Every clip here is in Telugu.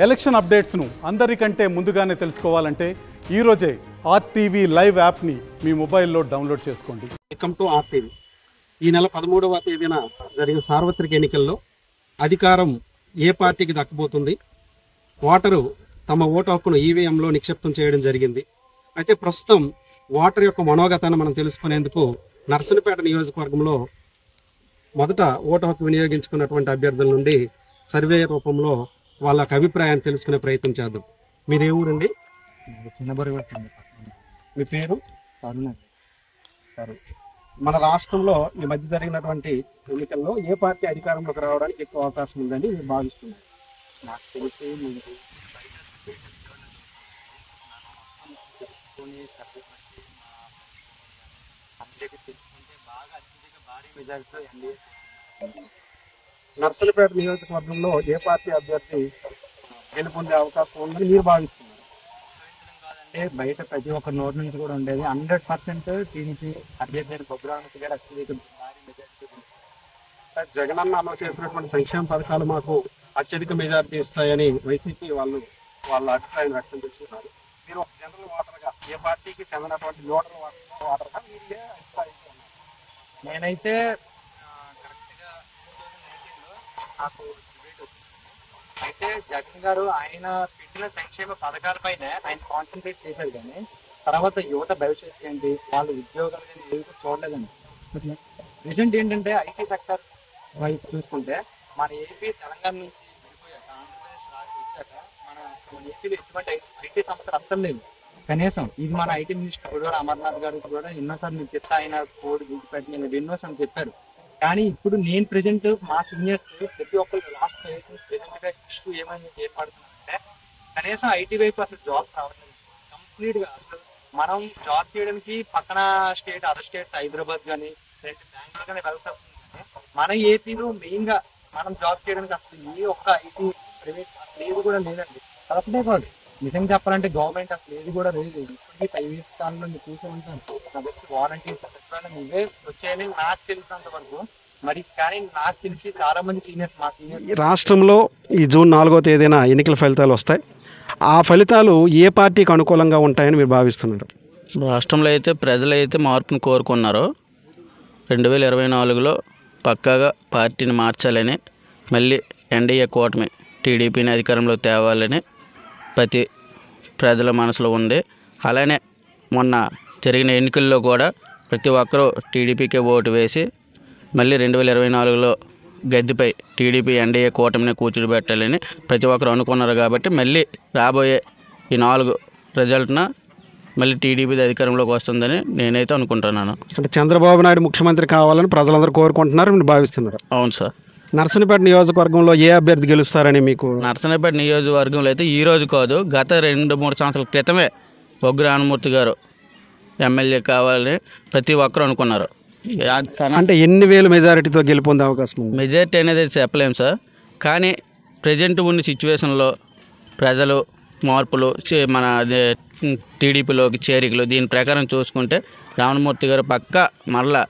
ఎలక్షన్ అప్డేట్స్ను అందరికంటే ముందుగానే తెలుసుకోవాలంటే ఈరోజే ఆర్టీవీ లైవ్ యాప్ని మీ మొబైల్లో డౌన్లోడ్ చేసుకోండి. Welcome to RTV. ఈ నెల 13వ తేదీన జరిగిన సార్వత్రిక ఎన్నికల్లో అధికారం ఏ పార్టీకి దక్కబోతుంది? ఓటరు తమ ఓటు హక్కును ఈవీఎంలో నిక్షిప్తం చేయడం జరిగింది. అయితే ప్రస్తుతం ఓటర్ యొక్క మనోగతాన్ని మనం తెలుసుకునేందుకు నర్సనపేట నియోజకవర్గంలో మొదట ఓటు హక్కు వినియోగించుకున్నటువంటి అభ్యర్థుల నుండి సర్వే రూపంలో వాళ్ళ అభిప్రాయాన్ని తెలుసుకునే ప్రయత్నం చేద్దాం. మీదే ఊరండి? మీ పేరు? మన రాష్ట్రంలో ఈ మధ్య జరిగినటువంటి ఎన్నికల్లో ఏ పార్టీ అధికారంలోకి రావడానికి ఎక్కువ అవకాశం ఉందని మీరు భావిస్తున్నారు? నాకు తెలిసి ముందు తెలుసుకుంటే బాగా అత్యధిక భారీ మెజారిటీలో ఎన్డీఏ. నర్సనపేట నియోజకవర్గంలో ఏ పార్టీ అభ్యర్థి గెలుపొందే అవకాశం ఉందని మీరు భావిస్తున్నారు? అంటే బయట ప్రతి ఒక్క నోటి నుంచి కూడా ఉండేది 100% టీడీపీ అభ్యర్థి బొగ్గురానికి గారు అత్యధిక భారీ మెజారిటీ. జగనన్న అమలు చేసినటువంటి సంక్షేమ పథకాలు మాకు అత్యధిక మెజారిటీ ఇస్తాయని వైసీపీ వాళ్ళు వాళ్ళ అభిప్రాయం వ్యక్తం చేస్తున్నారు. మీరు ఒక జనరల్ ఓటర్గా ఏ పార్టీకి చెందినటువంటి న్యూట్రల్ ఓటర్గా మీరు ఏ అభిప్రాయంతో ఉన్నారు? నేనైతే కరెక్ట్గా 2019లో నాకు డిబేట్ వచ్చింది. అయితే జగన్ గారు ఆయన పెట్టిన సంక్షేమ పథకాలపైన ఆయన కాన్సన్ట్రేట్ చేశారు, కానీ తర్వాత యువత భవిష్యత్తు ఏంటి, వాళ్ళ ఉద్యోగాలు కానీ ఏవి కూడా చూడలేదండి. రీసెంట్ ఏంటంటే ఐటీ సెక్టర్ వైపు చూసుకుంటే మన ఏపీ తెలంగాణ నుంచి వెళ్ళిపోయాక ఆంధ్రప్రదేశ్ వచ్చాక మన ఏపీలో ఎటువంటి ఐటీ సంస్థలు అస్సలు లేవు. కనీసం ఇది మన ఐటీ మినిస్టర్ కూడా అమర్నాథ్ గారికి కూడా ఎన్నోసార్లు మీరు చెప్తా ఆయన కోడ్ పెట్టిన ఎన్నోసార్లు చెప్పారు. కానీ ఇప్పుడు నేను ప్రెసెంట్ మా సీనియర్స్ ప్రతి ఒక్కరు లాస్ట్ ప్రెసెంట్ గా ఇష్యూ ఏమైనా ఏర్పడుతుందంటే కనీసం ఐటీ వైపు అసలు జాబ్స్ రావట్లేదు కంప్లీట్ గా. అసలు మనం జాబ్ చేయడానికి పక్కన స్టేట్ అదర్ స్టేట్స్ హైదరాబాద్ కానీ రెండు బ్యాంకులు కానీ వెళ్తాం. మన ఏపీలో మెయిన్ గా మనం జాబ్ చేయడానికి అసలు ఏ ఒక్క ఐటీ ప్రైవేట్ అసలు ఏది కూడా లేదండి. కరెక్టే కాదు, నిజంగా చెప్పాలంటే గవర్నమెంట్ అసలు ఏది కూడా లేదు. ఇప్పటికీ 5 years కాలంలో మీరు చూసే ఉంటాను వచ్చి వారంటీస్ ఇవే వచ్చాయని నాకు తెలిసినంత వరకు. మరి కానీ నాకు తెలిసి చాలా మంది సీనియర్స్ మా సీనియర్స్ రాష్ట్రంలో ఈ జూన్ 4వ తేదీన ఎన్నికల ఫలితాలు వస్తాయి. ఆ ఫలితాలు ఏ పార్టీకి అనుకూలంగా ఉంటాయని మీరు భావిస్తున్నారు? రాష్ట్రంలో అయితే ప్రజలైతే మార్పును కోరుకున్నారు. 2024లో పక్కాగా పార్టీని మార్చాలని, మళ్ళీ ఎన్డీఏ కూటమి టీడీపీని అధికారంలో తేవాలని ప్రతి ప్రజల మనసులో ఉంది. అలానే మొన్న జరిగిన ఎన్నికల్లో కూడా ప్రతి ఒక్కరూ టీడీపీకే ఓటు వేసి మళ్ళీ 2024లో గద్దెపై టీడీపీ ఎన్డీఏ కూటమిని కూర్చోబెట్టాలని ప్రతి ఒక్కరు అనుకున్నారు. కాబట్టి మళ్ళీ రాబోయే ఈ 4 రిజల్ట్న మళ్ళీ టీడీపీ అధికారంలోకి వస్తుందని నేనైతే అనుకుంటున్నాను. అంటే చంద్రబాబు నాయుడు ముఖ్యమంత్రి కావాలని ప్రజలందరూ కోరుకుంటున్నారు, మీరు భావిస్తున్నారు? అవును సార్. నర్సనపేట నియోజకవర్గంలో ఏ అభ్యర్థి గెలుస్తారని మీకు? నర్సనపేట నియోజకవర్గంలో అయితే ఈ రోజు కాదు, గత 2-3 సంవత్సరాల క్రితమే బొగ్గురానమూర్తి గారు ఎమ్మెల్యే కావాలని ప్రతి ఒక్కరు అనుకున్నారు. అంటే ఎన్ని వేల మెజారిటీతో గెలుపొందే అవకాశం ఉంది? మెజారిటీ అనేది చెప్పలేము సార్, కానీ ప్రజెంట్ ఉన్న సిచ్యువేషన్లో ప్రజలు మార్పులు మన టీడీపీలోకి చేరికలు దీని ప్రకారం చూసుకుంటే రామమూర్తి గారు పక్కా మళ్ళా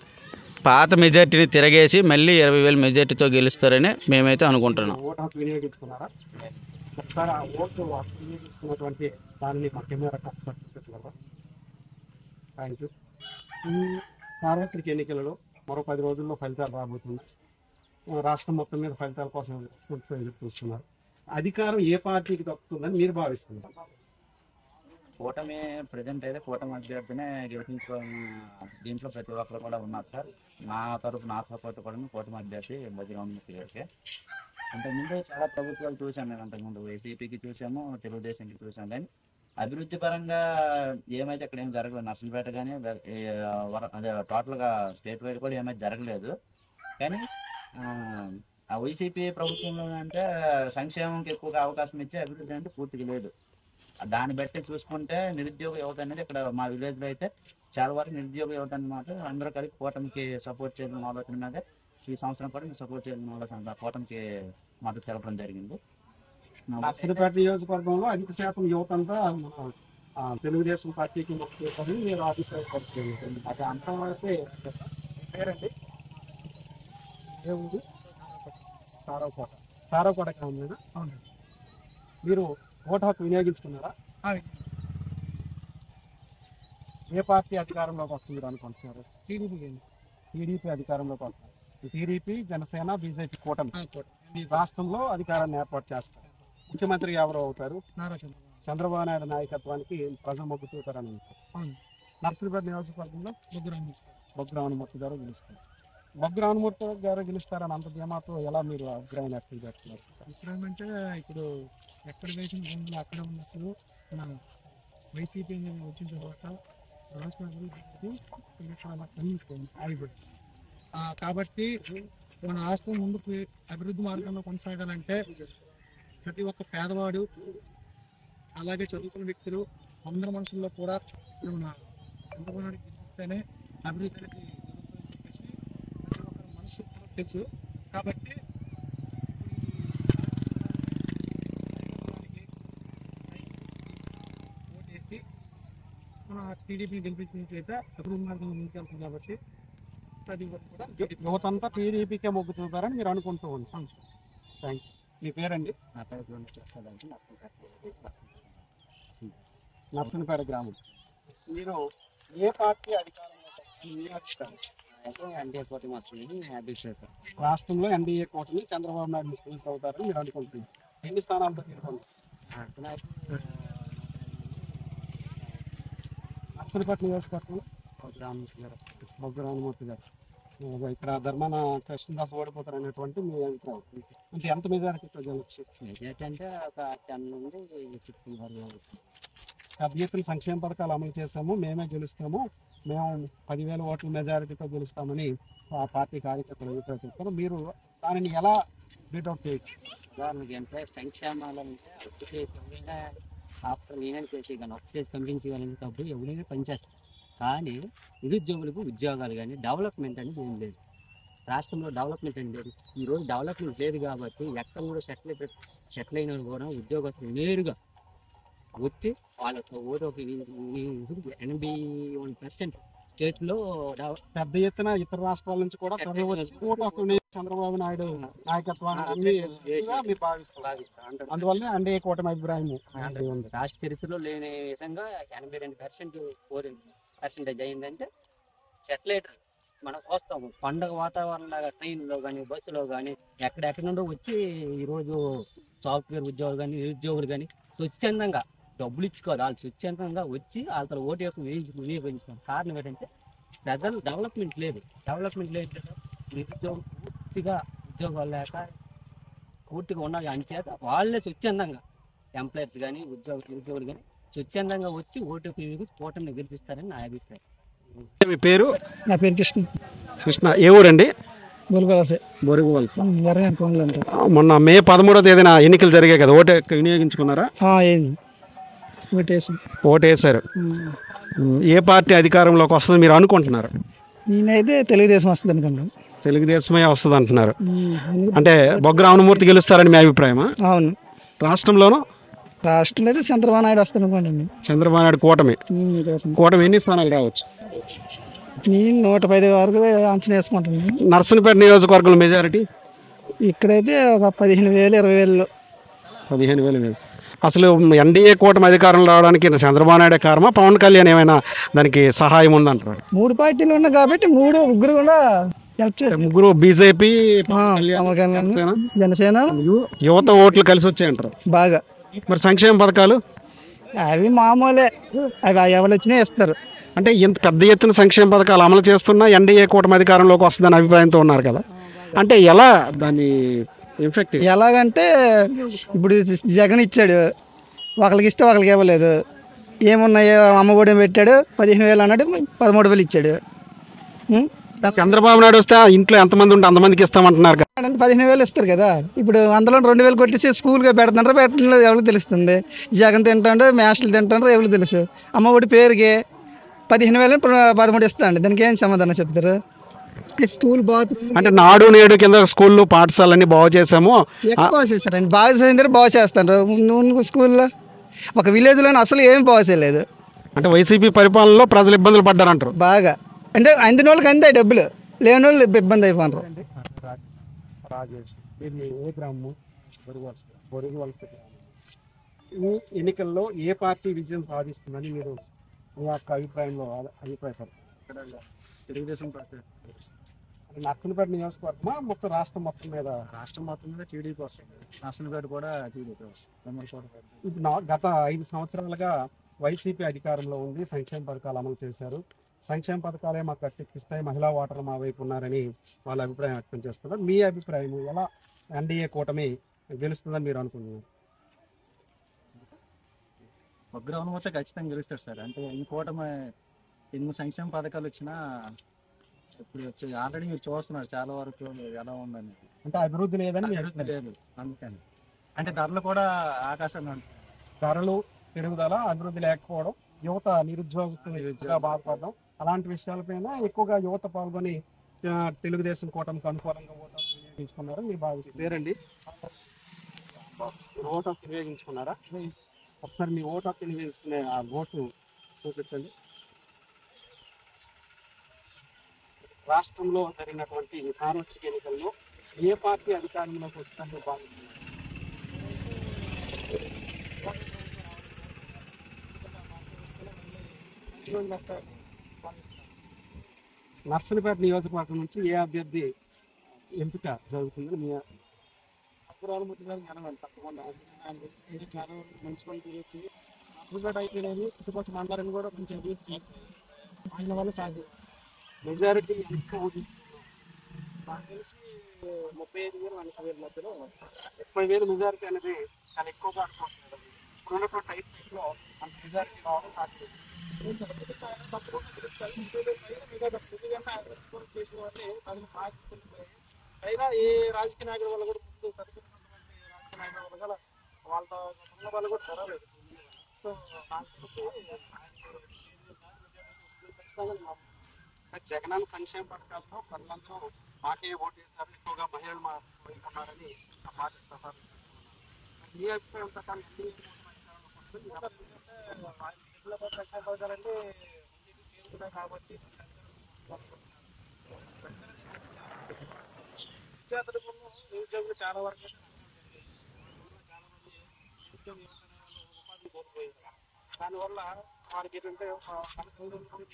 పాత మెజార్టీని తిరగేసి మళ్ళీ 20,000 మెజార్టీతో గెలుస్తారని మేమైతే అనుకుంటున్నాం. ఓటు హక్కు వినియోగించుకున్నారా? ఒకసారి ఆ ఓటు హక్కు వినియోగించుకున్నటువంటి దానిని మా కెమెరా చూపించగలరా? Thank you. ఈ సార్వత్రిక ఎన్నికలలో మరో 10 రోజుల్లో ఫలితాలు రాబోతుంది. రాష్ట్రం మొత్తం మీద ఫలితాల కోసం ఎదురు చూస్తున్నారు. అధికారం ఏ పార్టీకి దక్కుతుందని మీరు భావిస్తున్నారు? కూటమి ప్రజెంట్ అయితే కూటమి అభ్యర్థినే గెలిపించుకోవాలని దీంట్లో ప్రతి ఒక్కరు కూడా ఉన్నారు సార్. నా సపోర్ట్ కూడా కూటమి అభ్యర్థి బొజ్జరామమూర్తి గారికి. అంతకుముందు చాలా ప్రభుత్వాలు చూసాము, మేము అంతకుముందు వైసీపీకి చూసాము, తెలుగుదేశంకి చూసాము, కానీ అభివృద్ధి పరంగా ఏమైతే అక్కడ ఏం జరగలేదు. నర్సనపేట కానీ అదే టోటల్గా స్టేట్ వైడ్ కూడా ఏమైతే జరగలేదు. కానీ ఆ వైసీపీ ప్రభుత్వంలో అంటే సంక్షేమంకి ఎక్కువగా అవకాశం ఇచ్చే అభివృద్ధి అంటే పూర్తిగా లేదు. దాన్ని బట్టి చూసుకుంటే నిరుద్యోగ యువత అనేది ఇక్కడ మా విలేజ్లో అయితే చాలా వరకు నిరుద్యోగ యువత అన్నమాట. అందరూ కలిపి కూటమికి సపోర్ట్ చేయాలని ఆలోచన మీద ఈ సంవత్సరం కూడా సపోర్ట్ చేయాలని ఆలోచన కూటమికి మద్దతు తెలపడం జరిగింది. నర్సనపేట నియోజకవర్గంలో అధిక శాతం యువత అంతా తెలుగుదేశం పార్టీకి మొక్కుతారని మీరు అభిప్రాయపడుతుంది. అది అంతవరకే పేరండి ఏముంది? సారవకోట గ్రామం. అవునండి. మీరు ఓటు హక్కు వినియోగించుకున్నారా? ఏ పార్టీ అధికారంలోకి వస్తుంది మీరు అనుకుంటున్నారు? టీడీపీ అధికారంలోకి వస్తారు. టీడీపీ, జనసేన, బీజేపీ కూటమి ఈ రాష్ట్రంలో అధికారాన్ని ఏర్పాటు చేస్తారు. ముఖ్యమంత్రి ఎవరు అవుతారు? చంద్రబాబు నాయుడు నాయకత్వానికి ప్రజలు మొగ్గు చూపుతారని అనుకుంటారు. నర్సీపేట నియోజకవర్గంలో బొగ్గు రామమూర్తి గారు గెలుస్తారు. బొగ్గు రామమూర్తి గారు గెలుస్తారని అంత ధీమాతో ఎలా మీరు అభిప్రాయం వ్యక్తం చేస్తున్నారు? అభిప్రాయం అంటే ఇప్పుడు ఎక్కడ వేసిన భూములు అక్కడ ఉన్నప్పుడు మన వైసీపీ వచ్చిన తర్వాత రాష్ట్ర అభివృద్ధి ఆగిపోయింది. కాబట్టి మన రాష్ట్రం ముందుకు అభివృద్ధి మార్గంలో కొనసాగాలంటే ప్రతి ఒక్క పేదవాడు అలాగే చదువుకున్న వ్యక్తులు అందరి మనుషుల్లో కూడా మన చంద్రబాబు నాయుడు గెలిపిస్తేనే అభివృద్ధి అనేది జరుగుతుందని చెప్పేసి ప్రతి ఒక్కరి మనసు తెలుసు. కాబట్టి ఓటేసి మన టీడీపీ గెలిపించినట్లయితే అభివృద్ధి మార్గంలో ముందుకెళ్తుంది. కాబట్టి ప్రతి ఒక్కరు కూడా యువతంతా టీడీపీకే మొగ్గు చూపుతారని మీరు అనుకుంటూ ఉంటాం. Thank you. మీ పేరండి? నా పేరు నర్సనపేట గ్రామం. మీరు ఏ పార్టీ అధికారంలోకి వస్తుంది మీ అభిప్రాయం? ఎన్డీఏ కూటమి వస్తుంది అభిషేకం. రాష్ట్రంలో ఎన్డీఏ కూటమి చంద్రబాబు నాయుడు ముఖ్యమంత్రి అవుతారని మీరు అనుకుంటున్నారు. ఎన్ని స్థానాలతో తీరుకుంటారు? నర్సనపేట నియోజకవర్గంలో బొగ్గు రామమూర్తి గారు. ఇక్కడ ధర్మాన కృష్ణదాస్ ఓడిపోతారు అనేటువంటి మీ అభిప్రాయం. అంటే ఎంత మెజారిటీతో గెలవచ్చు? మెజార్టీ అంటే ఒక 10 నుండి 15 వరకు. పెద్ద ఎత్తున సంక్షేమ పథకాలు అమలు చేసాము, మేమే గెలుస్తాము, మేము 10,000 ఓట్ల మెజారిటీతో గెలుస్తామని ఆ పార్టీ కార్యకర్తలు అభిప్రాయం. మీరు దానిని ఎలా బీట్అవుట్ చేయొచ్చు? ఉదాహరణకి అంటే సంక్షేమాలంటే అప్పు చేసి ఆఫ్టర్ నేనే చేసేయగలను, అప్పు చేసి పంపించేయగలను. డబ్బు ఎవరైనా పనిచేస్తారు. కానీ నిరుద్యోగులకు ఉద్యోగాలు కానీ డెవలప్మెంట్ అనేది ఏం లేదు. రాష్ట్రంలో డెవలప్మెంట్ అనేది లేదు. ఈరోజు డెవలప్మెంట్ లేదు కాబట్టి ఎక్కడ కూడా సెటిల్ అయిన కూడా ఉద్యోగస్తులు నేరుగా వచ్చి వాళ్ళతో ఓటు ఒక 81% స్టేట్లో పెద్ద ఎత్తున ఇతర రాష్ట్రాల నుంచి కూడా తరలి వచ్చి ఓటు హక్కుని చంద్రబాబు నాయుడు నాయకత్వాన్ని మీరు భావిస్తారు. అందువల్ల అంటే కూటమి అభిప్రాయం రాష్ట్ర చరిత్రలో లేని విధంగా 82% అయిందంటే సెటిలైటర్ మనం చూస్తాము. పండగ వాతావరణం లాగా ట్రైన్లో కానీ బస్సులో కానీ ఎక్కడెక్కడి నుండో వచ్చి ఈరోజు సాఫ్ట్వేర్ ఉద్యోగులు కానీ నిరుద్యోగులు కానీ స్వచ్ఛందంగా డబ్బులు ఇచ్చుకోవాలి. వాళ్ళు స్వచ్ఛందంగా వచ్చి వాళ్ళతో ఓటు యొక్క వినియోగించుకోవాలి. కారణం ఏంటంటే ప్రజలు డెవలప్మెంట్ లేదు. నిరుద్యోగం పూర్తిగా ఉద్యోగాలు లేక పూర్తిగా ఉన్నది. అంచేత వాళ్ళే స్వచ్ఛందంగా ఎంప్లాయర్స్ కానీ నిరుద్యోగులు కానీ స్వచ్ఛందంగా వచ్చి ఓటు కూటమిని గెలిపిస్తారని నా అభిప్రాయం. మీ పేరు? నా పేరు కృష్ణ. ఏ ఊరండి? బొరుగువలస. మొన్న మే 13వ తేదీన ఎన్నికలు జరిగాయి కదా, ఓటు వినియోగించుకున్నారా? ఓటేశారు. ఏ పార్టీ అధికారంలోకి వస్తుంది మీరు అనుకుంటున్నారు? నేనైతే తెలుగుదేశం వస్తుంది అనుకుంటున్నాను. తెలుగుదేశమే వస్తుంది అంటున్నారు. అంటే బొగ్గు రామమూర్తి గెలుస్తారని మీ అభిప్రాయమా? అవును. రాష్ట్రంలోనూ? రాష్ట్రంలో అయితే చంద్రబాబు నాయుడు వస్తాను అనుకోండి. చంద్రబాబు నాయుడు కూటమి ఎన్ని స్థానాలు రావచ్చు? నేను 110 వరకు అంచనా వేసుకుంటున్నాను. నర్సనపేట నియోజకవర్గం మెజారిటీ ఇక్కడైతే ఒక 15,000 20,000. 15,000. అసలు ఎన్డీఏ కూటమి అధికారం రావడానికి చంద్రబాబు నాయుడు కారణమా, పవన్ కళ్యాణ్ ఏమైనా దానికి సహాయం ఉందంటారు? 3 పార్టీలు ఉన్నాయి కాబట్టి ముగ్గురు కూడా ముగ్గురు బీజేపీ, జనసేన, యువత ఓట్లు కలిసి వచ్చాయంటారు బాగా. మరి సంక్షేమ పథకాలు అవి మామూలే, అవి ఎవరు వచ్చినా ఇస్తారు. అంటే ఇంత పెద్ద ఎత్తున సంక్షేమ పథకాలు అమలు చేస్తున్నా ఎన్డీఏ కూటమి అధికారంలోకి వస్తుందని అభిప్రాయంతో ఉన్నారు కదా, అంటే ఎలా దాన్ని ఎఫెక్ట్? ఎలాగంటే ఇప్పుడు జగన్ ఇచ్చాడు, ఒకరికి ఇస్తే ఒకరికి ఇవ్వలేదు. ఏమున్నాయో అమ్మఒడి పెట్టాడు, 15,000 అన్నాడు, 13,000 ఇచ్చాడు. చంద్రబాబు నాయుడు వస్తే ఇంట్లో ఎంతమంది ఉంటే అంతమందికి ఇస్తామంటున్నారు కదా, 15,000 ఇస్తారు కదా. ఇప్పుడు అందులో 2,000 కొట్టేసి స్కూల్గా పెడుతుంటారు, పెట్టలేదు ఎవరికి తెలుస్తుంది. జగన్ తింటాడు, మ్యాష్లు తింటాడు, ఎవరికి తెలుసు. అమ్మఒడి పేరుకి 15,000 13 ఇస్తాండి, దానికి ఏం సమాధానం చెప్తారు? స్కూల్ బాత్రూమ్ అంటే నాడు నేడు కింద స్కూళ్ళు పాఠశాలన్నీ బాగు చేసాము, బాగా చేస్తారండి. బాగా చేసిన బాగా చేస్తారు. స్కూల్లో ఒక విలేజ్లోనే అసలు ఏం బాగా చేయలేదు. అంటే వైసీపీ పరిపాలనలో ప్రజలు ఇబ్బందులు పడ్డారంటారు బాగా. అంటే అందిన వాళ్ళకి అందే డబ్బులు, లేని వాళ్ళు ఇబ్బంది అయిపోయినారు. రాజేష్. ఇది ఏ గ్రామము? బొరుగువలస. ఈ ఎన్నికల్లో ఏ పార్టీ విజయం సాధిస్తుందని మీరు మీ యొక్క అభిప్రాయంలో అభిప్రాయపడతారు? తెలుగుదేశం పార్టీ నర్సనపేట నియోజకవర్గమా మొత్తం రాష్ట్రం మొత్తం మీద? రాష్ట్రం మొత్తం మీద టీడీపీ వస్తుంది, నర్సనపేట కూడా టీడీపీ వస్తుంది. ఇప్పుడు గత 5 సంవత్సరాలుగా వైసీపీ అధికారంలో ఉంది, సంక్షేమ పథకాలు అమలు చేశారు. సంక్షేమ పథకాలే మాకు కట్టెక్కిస్తాయి, మహిళా ఓటర్లు మా వైపు ఉన్నారని వాళ్ళ అభిప్రాయం వ్యక్తం చేస్తున్నారు. మీ అభిప్రాయం ఎలా ఎన్డీఏ కూటమి గెలుస్తుందని మీరు అనుకుంటున్నారు? ఉగ్రవనం మొత్తం ఖచ్చితంగా గెలుస్తారు సార్. అంటే ఈ కూటమి ఎన్ని సంక్షేమ పథకాలు వచ్చినా ఇప్పుడు ఆల్రెడీ మీరు చూస్తున్నారు చాలా వరకు ఎలా ఉందని. అంటే అభివృద్ధి లేదని మీ అభివృద్ధి లేదు, అందుకని అంటే ధరలు కూడా ఆకాశంగా ఉంటాయి. ధరలు పెరుగుదల, అభివృద్ధి లేకపోవడం, యువత నిరుద్యోగంగా బాధపడడం, అలాంటి విషయాలపైన ఎక్కువగా యువత పాల్గొని తెలుగుదేశం కూటమికి అనుకూలంగా ఓటు వినియోగించుకున్నారని మీరు భావిస్తారు. పేరండి, ఓటు హక్కు వినియోగించుకున్నారా? ఒకసారి మీ ఓటు హక్కు వినియోగించుకునే ఆ ఓటు చూపించండి. రాష్ట్రంలో జరిగినటువంటి సార్వత్రిక ఎన్నికల్లో ఏ పార్టీ అధికారంలోకి వస్తుందో భావిస్తున్నారు? నర్సనపేట నియోజకవర్గం నుంచి ఏ అభ్యర్థి ఎంపిక జరుగుతుందని మీ అగ్రవాలమూర్తి గారు జరగాలి తప్పకుండా. చాలా మంచి పని తిరిగి నర్సనపేట అయిపోయినది చుట్టుపక్కల మండలాన్ని కూడా కొంచెం అభివృద్ధి ఆయన వల్ల సాధ్యం. మెజారిటీ ఎంత నాకు తెలిసి 35,000 40,000 మధ్యలో 30,000 మెజారిటీ అనేది చాలా ఎక్కువగా అనుకుంటున్నారు. ఇప్పుడున్నటువంటి ఐపీలో అంత మెజారిటీ రావడం సాధ్యం. చేసిన వాళ్ళే తగిన బాధ్యతలు పైగా ఏ రాజకీయ నాయకుల వల్ల కూడా ముందు తదుపరినటువంటి రాజకీయ నాయకుల వల్ల గల వాళ్ళ ఉన్న వాళ్ళు కూడా జరగలేదు. సో నాకు తెలిసి ఖచ్చితంగా జగనన్న సంక్షేమ పథకాలతో ప్రజలందరూ మాకే ఓటు వేశారు, ఎక్కువగా మహిళలు మా వైపు ఉన్నారని ఆ పార్టీ ప్రసారం. మీ అభిప్రాయం ప్రకారం సంక్షేమ పథకాలంటే చేరుకున్నాయి కాబట్టి విద్యార్థులకు నిరుద్యోగులు చాలా వరకు చాలా మంది ఉపాధి కోల్పోయారు. దానివల్ల వారికి ఏంటంటే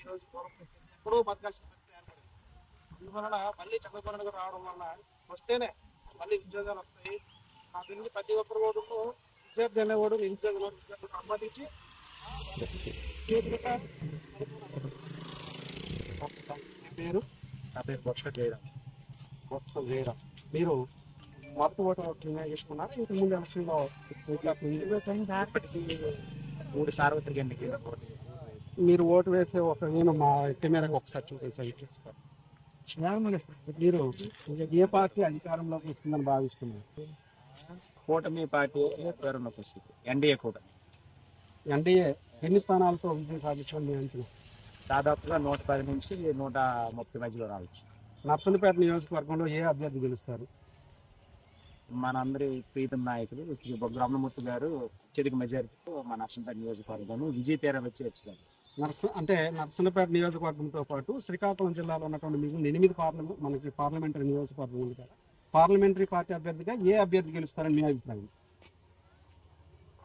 ఈరోజు ఎప్పుడూ బతకాల్సిన పరిస్థితి ఏర్పడింది. అందువలన మళ్ళీ చంద్రబాబు రావడం వల్ల వస్తేనే మళ్ళీ ఉద్యోగాలు వస్తాయి. ఆ గురించి ప్రతి ఒక్కరు కూడా విద్యార్థి అనేవాడు నిరుద్యోగం సంబంధించి పేరు నా పేరు బొత్స చేయడం. మీరు మొత్తం ఓటు వినియోగించుకున్నారా? ఇంతకు ముందు ఎలక్షన్లో 3 సార్వత్రిక ఎన్నికలు మీరు ఓటు వేసే నేను మా కెమెరాకి ఒకసారి చూపించాను. మీరు ఏ పార్టీ అధికారంలోకి వస్తుందని భావిస్తున్నారు? కూటమి పార్టీ పేరులోకి వస్తుంది, ఎన్డీఏ కూటమి. ఎన్డీఏ ఎన్ని స్థానాలతో విజయం సాధించాలని మీ అంచనా? దాదాపుగా 110 నుంచి 130 మధ్యలో రావచ్చు. నర్సనపేట నియోజకవర్గంలో ఏ అభ్యర్థి గెలుస్తారు? మనందరి ప్రీతం నాయకులు శ్రీ బ్రహ్మమూర్తి గారు అత్యధిక మెజారిటీతో మన నర్సనపేట నియోజకవర్గాన్ని విజయ తీరం వచ్చి వచ్చారు. నర్సనపేట నియోజకవర్గంతో పాటు శ్రీకాకుళం జిల్లాలో ఉన్నటువంటి మిగిలిన 8 మనకి పార్లమెంటరీ నియోజకవర్గం ఉంది కదా, పార్లమెంటరీ పార్టీ అభ్యర్థిగా ఏ అభ్యర్థి గెలుస్తారని మీ అభిప్రాయం?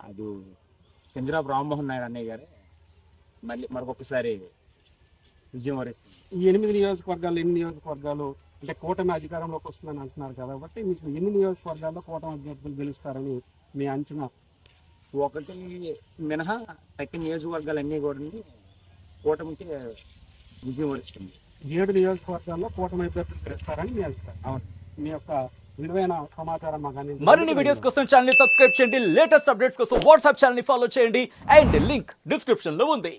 అది చంద్రబాబు రామ్మోహన్ నాయుడు అన్నయ్య గారే మళ్ళీ మరొకసారి విజయం వరిస్తుంది. ఈ 8 నియోజకవర్గాలు ఎన్ని నియోజకవర్గాలు అంటే కూటమి అధికారంలోకి వస్తుందని అంటున్నారు కాబట్టి మీకు ఎన్ని నియోజకవర్గాల్లో కూటమి అభ్యర్థులు గెలుస్తారని మీ అంచనా? ఒకటి మినహా తక్కిన నియోజకవర్గాలన్నీ కూడా కూటమికి విజయం వరిస్తుంది. 7 నియోజకవర్గాల్లో కూటమి అభ్యర్థులు గెలుస్తారని మీ అభిప్రాయం. అవును, మీ యొక్క విలువైన సమాచారం మాకు అందించండి. మరిన్ని వీడియోస్ కోసం ఛానల్ ని సబ్స్క్రైబ్ చేయండి, లేటెస్ట్ అప్డేట్స్ కోసం వాట్సాప్ ఛానల్ ని ఫాలో చేయండి అండ్ లింక్ డిస్క్రిప్షన్ లో ఉంది.